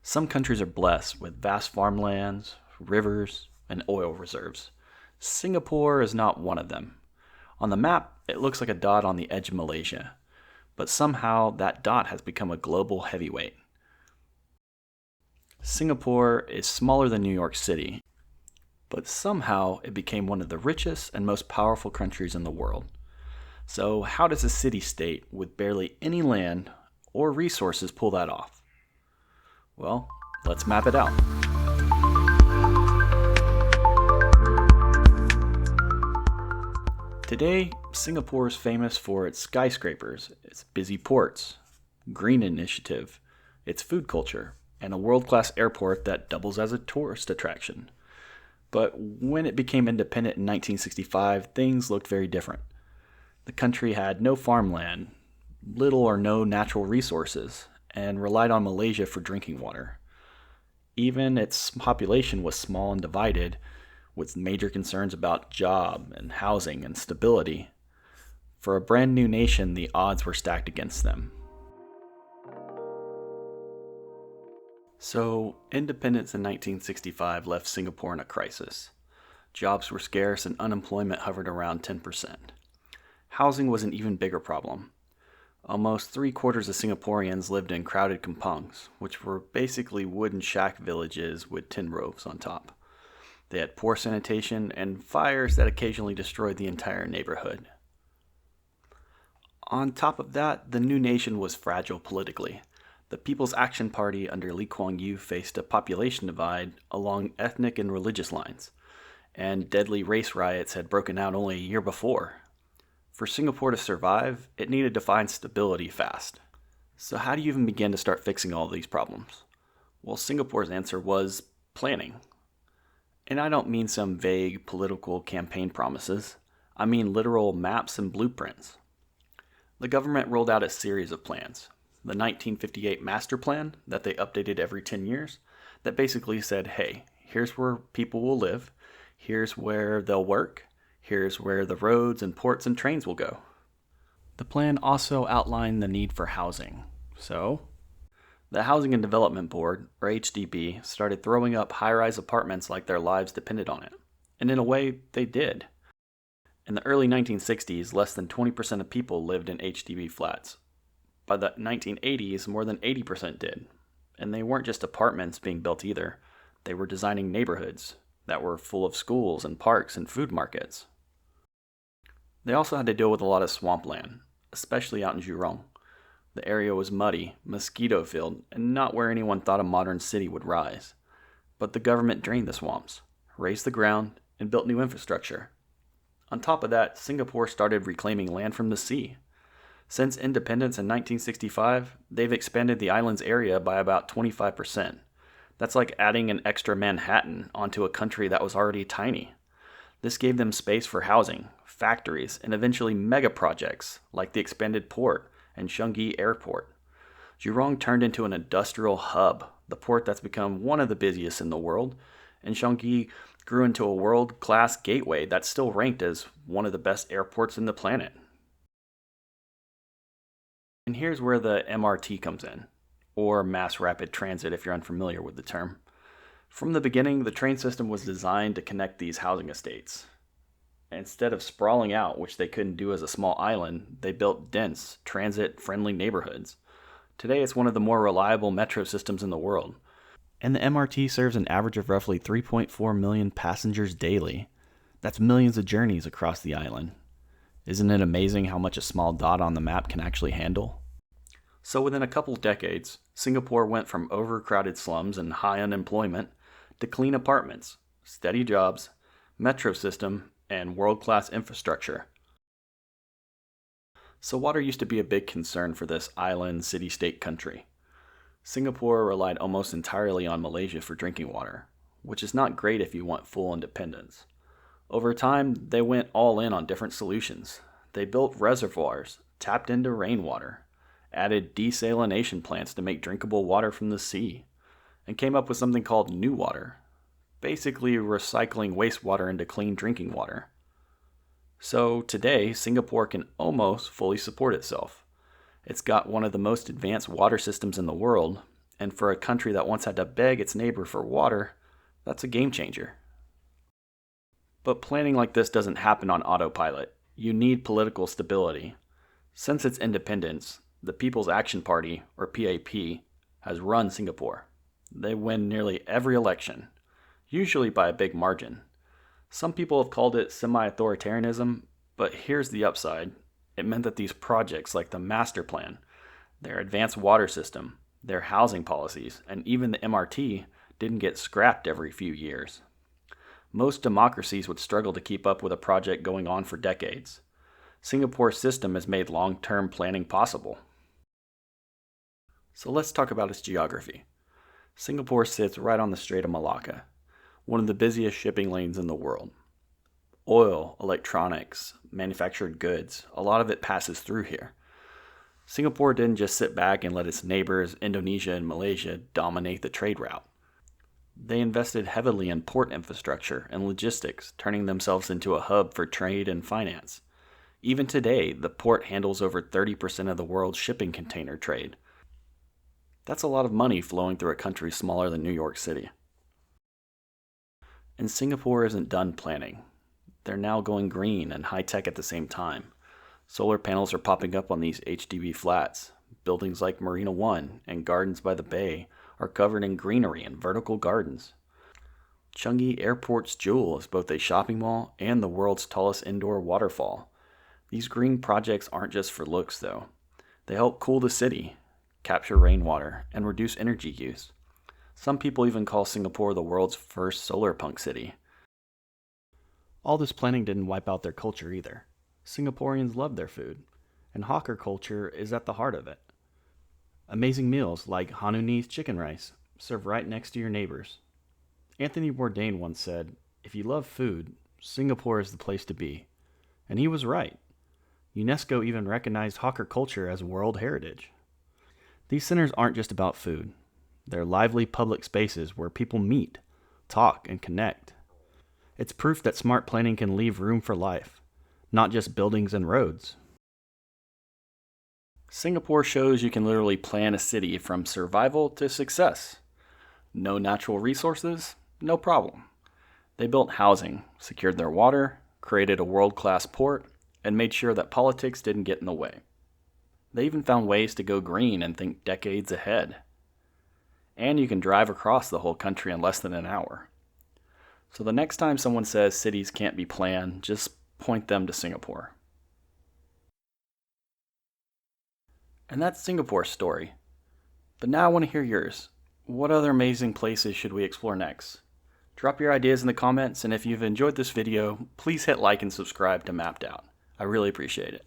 Some countries are blessed with vast farmlands, rivers, and oil reserves. Singapore is not one of them. On the map, it looks like a dot on the edge of Malaysia, but somehow that dot has become a global heavyweight. Singapore is smaller than New York City, but somehow it became one of the richest and most powerful countries in the world. So, how does a city-state with barely any land or resources pull that off? Well, let's map it out. Today, Singapore is famous for its skyscrapers, its busy ports, green initiative, its food culture, and a world-class airport that doubles as a tourist attraction. But when it became independent in 1965, things looked very different. The country had no farmland, little or no natural resources, and relied on Malaysia for drinking water. Even its population was small and divided, with major concerns about job and housing and stability. For a brand new nation, the odds were stacked against them. So, independence in 1965 left Singapore in a crisis. Jobs were scarce and unemployment hovered around 10%. Housing was an even bigger problem. Almost 3/4 of Singaporeans lived in crowded kampangs, which were basically wooden shack villages with tin roofs on top. They had poor sanitation and fires that occasionally destroyed the entire neighborhood. On top of that, the new nation was fragile politically. The People's Action Party under Lee Kuan Yew faced a population divide along ethnic and religious lines, and deadly race riots had broken out only a year before. For Singapore to survive, it needed to find stability fast. So how do you even begin to start fixing all of these problems? Well, Singapore's answer was planning. And I don't mean some vague political campaign promises. I mean literal maps and blueprints. The government rolled out a series of plans. The 1958 master plan that they updated every 10 years that basically said, hey, here's where people will live, here's where they'll work, here's where the roads and ports and trains will go. The plan also outlined the need for housing. So, the Housing and Development Board, or HDB, started throwing up high-rise apartments like their lives depended on it. And in a way, they did. In the early 1960s, less than 20% of people lived in HDB flats. By the 1980s, more than 80% did. And they weren't just apartments being built either. They were designing neighborhoods that were full of schools and parks and food markets. They also had to deal with a lot of swampland, especially out in Jurong. The area was muddy, mosquito-filled, and not where anyone thought a modern city would rise. But the government drained the swamps, raised the ground, and built new infrastructure. On top of that, Singapore started reclaiming land from the sea. Since independence in 1965, they've expanded the island's area by about 25%. That's like adding an extra Manhattan onto a country that was already tiny. This gave them space for housing, factories, and eventually mega projects like the expanded port and Changi Airport. Jurong turned into an industrial hub, the port that's become one of the busiest in the world, and Changi grew into a world-class gateway that's still ranked as one of the best airports in the planet. And here's where the MRT comes in, or Mass Rapid Transit if you're unfamiliar with the term. From the beginning, the train system was designed to connect these housing estates. Instead of sprawling out, which they couldn't do as a small island, they built dense, transit-friendly neighborhoods. Today, it's one of the more reliable metro systems in the world. And the MRT serves an average of roughly 3.4 million passengers daily. That's millions of journeys across the island. Isn't it amazing how much a small dot on the map can actually handle? So within a couple decades, Singapore went from overcrowded slums and high unemployment to clean apartments, steady jobs, metro system, and world-class infrastructure. So water used to be a big concern for this island city-state country. Singapore relied almost entirely on Malaysia for drinking water, which is not great if you want full independence. Over time, they went all in on different solutions. They built reservoirs, tapped into rainwater, added desalination plants to make drinkable water from the sea, and came up with something called New Water, basically recycling wastewater into clean drinking water. So today, Singapore can almost fully support itself. It's got one of the most advanced water systems in the world, And for a country that once had to beg its neighbor for water, that's a game changer. But planning like this doesn't happen on autopilot. You need political stability. Since its independence, the People's Action Party, or PAP, has run Singapore. They win nearly every election, usually by a big margin. Some people have called it semi-authoritarianism, but here's the upside. It meant that these projects like the master plan, their advanced water system, their housing policies, and even the MRT didn't get scrapped every few years. Most democracies would struggle to keep up with a project going on for decades. Singapore's system has made long-term planning possible. So let's talk about its geography. Singapore sits right on the Strait of Malacca, one of the busiest shipping lanes in the world. Oil, electronics, manufactured goods, a lot of it passes through here. Singapore didn't just sit back and let its neighbors, Indonesia and Malaysia, dominate the trade route. They invested heavily in port infrastructure and logistics, turning themselves into a hub for trade and finance. Even today, the port handles over 30% of the world's shipping container trade. That's a lot of money flowing through a country smaller than New York City. And Singapore isn't done planning. They're now going green and high-tech at the same time. Solar panels are popping up on these HDB flats. Buildings like Marina One and Gardens by the Bay are covered in greenery and vertical gardens. Changi Airport's jewel is both a shopping mall and the world's tallest indoor waterfall. These green projects aren't just for looks, though. They help cool the city, capture rainwater, and reduce energy use. Some people even call Singapore the world's first solar punk city. All this planning didn't wipe out their culture either. Singaporeans love their food, and hawker culture is at the heart of it. Amazing meals like Hainanese chicken rice served right next to your neighbors. Anthony Bourdain once said, "If you love food, Singapore is the place to be." And he was right. UNESCO even recognized hawker culture as World Heritage. These centers aren't just about food. They're lively public spaces where people meet, talk, and connect. It's proof that smart planning can leave room for life, not just buildings and roads. Singapore shows you can literally plan a city from survival to success. No natural resources? No problem. They built housing, secured their water, created a world-class port, and made sure that politics didn't get in the way. They even found ways to go green and think decades ahead. And you can drive across the whole country in less than an hour. So the next time someone says cities can't be planned, just point them to Singapore. And that's Singapore's story. But now I want to hear yours. What other amazing places should we explore next? Drop your ideas in the comments, and if you've enjoyed this video, please hit like and subscribe to Mapped Out. I really appreciate it.